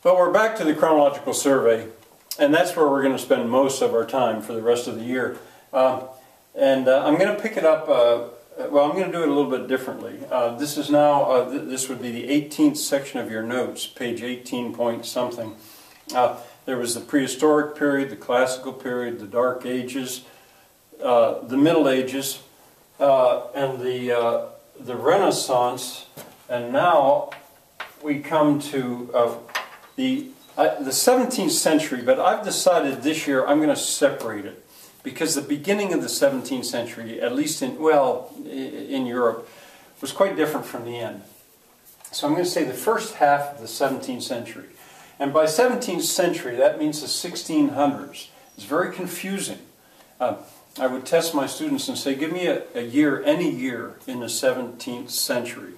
Well, we're back to the chronological survey, and that's where we're going to spend most of our time for the rest of the year. I'm going to pick it up, well, I'm going to do it a little bit differently. This is now, this would be the 18th section of your notes, page 18 point something. There was the prehistoric period, the classical period, the Dark Ages, the Middle Ages, and the Renaissance, and now we come to the 17th century, but I've decided this year I'm going to separate it because the beginning of the 17th century, at least in Europe, was quite different from the end. So I'm going to say the first half of the 17th century. And by 17th century, that means the 1600s. It's very confusing. I would test my students and say, give me a year, any year in the 17th century,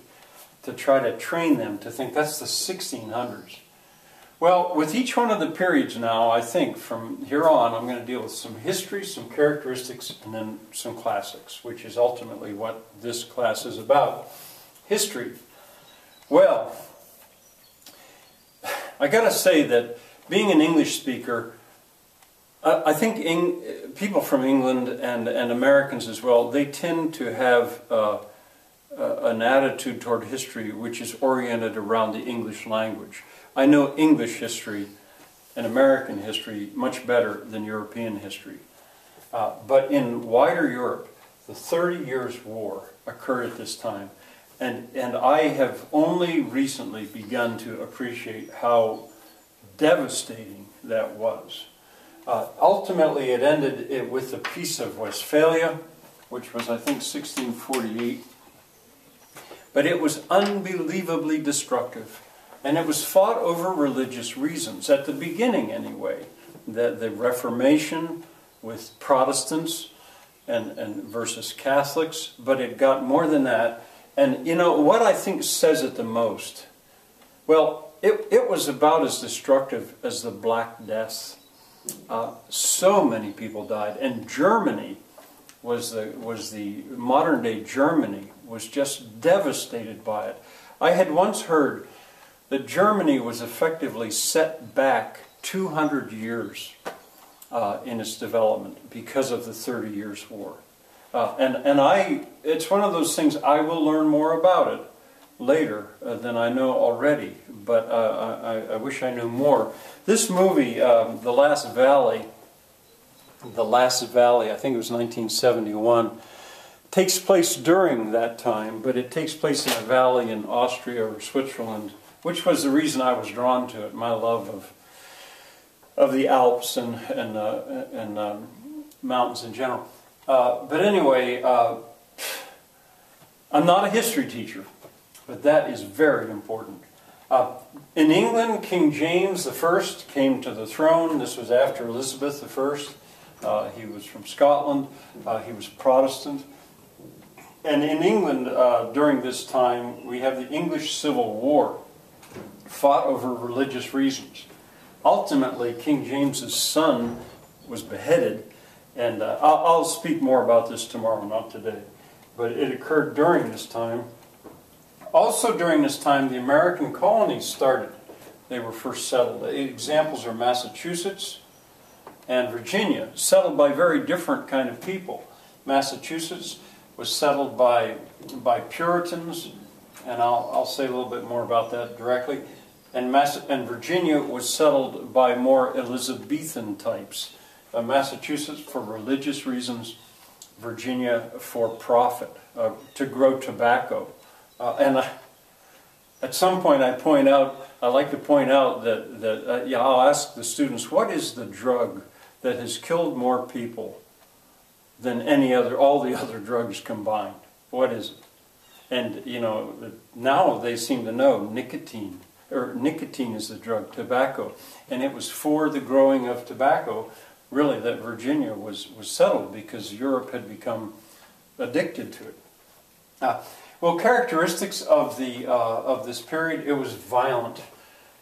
to try to train them to think that's the 1600s. Well, with each one of the periods now, I think from here on, I'm going to deal with some history, some characteristics, and then some classics, which is ultimately what this class is about. History. Well, I got to say that being an English speaker, I think people from England and Americans as well, they tend to have an attitude toward history which is oriented around the English language. I know English history and American history much better than European history. But in wider Europe, the 30 Years' War occurred at this time. And I have only recently begun to appreciate how devastating that was. Ultimately, it ended with the Peace of Westphalia, which was, I think, 1648. But it was unbelievably destructive. And it was fought over religious reasons, at the beginning anyway. The Reformation with Protestants and versus Catholics, but it got more than that. And you know, what I think says it the most, well, it was about as destructive as the Black Death. So many people died, and Germany was the modern day Germany was just devastated by it. I had once heard that Germany was effectively set back 200 years in its development because of the 30 Years' War. It's one of those things, I will learn more about it later than I know already, but I wish I knew more. This movie, The Last Valley, I think it was 1971, takes place during that time, but it takes place in a valley in Austria or Switzerland, which was the reason I was drawn to it, my love of the Alps and mountains in general. But anyway, I'm not a history teacher, but that is very important. In England, King James I came to the throne. This was after Elizabeth I. He was from Scotland. He was Protestant. And in England, during this time, we have the English Civil War, fought over religious reasons. Ultimately, King James's son was beheaded, and I'll speak more about this tomorrow, not today. But it occurred during this time. Also during this time, the American colonies started. They were first settled. Examples are Massachusetts and Virginia, settled by very different kind of people. Massachusetts was settled by Puritans, and I'll say a little bit more about that directly. And Virginia was settled by more Elizabethan types. Massachusetts for religious reasons, Virginia for profit, to grow tobacco. At some point I like to point out that I'll ask the students, what is the drug that has killed more people than all the other drugs combined? What is it? And you know, now they seem to know nicotine is the drug, tobacco. And it was for the growing of tobacco, really, that Virginia was settled, because Europe had become addicted to it. Well, characteristics of this period, it was violent.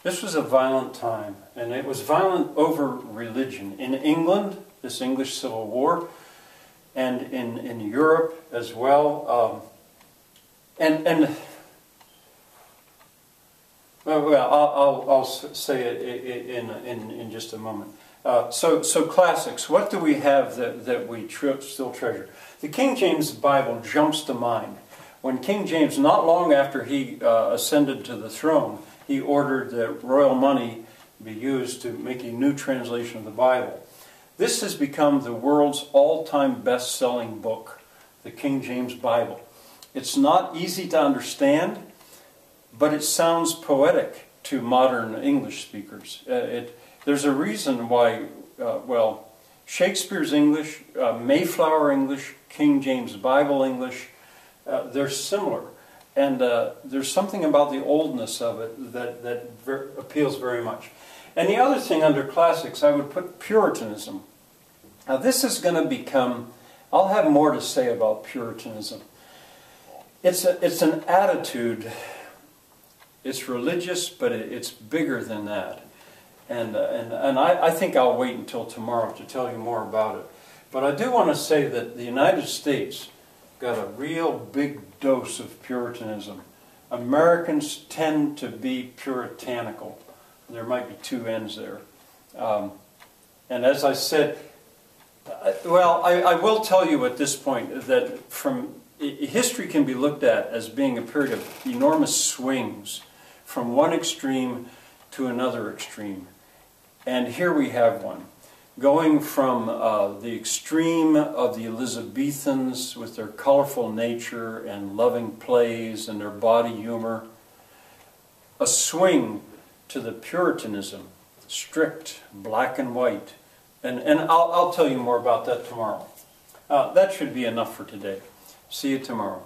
This was a violent time, and it was violent over religion. In England, this English Civil War, and in Europe as well. And I'll say it in just a moment. So classics. What do we have that we still treasure? The King James Bible jumps to mind. When King James, not long after he ascended to the throne, he ordered that royal money be used to make a new translation of the Bible. This has become the world's all-time best-selling book, the King James Bible. It's not easy to understand, but it sounds poetic to modern English speakers. There's a reason why, Shakespeare's English, Mayflower English, King James Bible English, they're similar. And there's something about the oldness of it that appeals very much. And the other thing under classics, I would put Puritanism. Now this is going to become, I'll have more to say about Puritanism. It's an attitude. It's religious, but it's bigger than that. And I think I'll wait until tomorrow to tell you more about it. But I do want to say that the United States got a real big dose of Puritanism. Americans tend to be puritanical. There might be two ends there. And as I said, I will tell you at this point that history can be looked at as being a period of enormous swings from one extreme to another extreme. And here we have one. Going from the extreme of the Elizabethans with their colorful nature and loving plays and their body humor, a swing to the Puritanism, strict, black and white. And I'll tell you more about that tomorrow. That should be enough for today. See you tomorrow.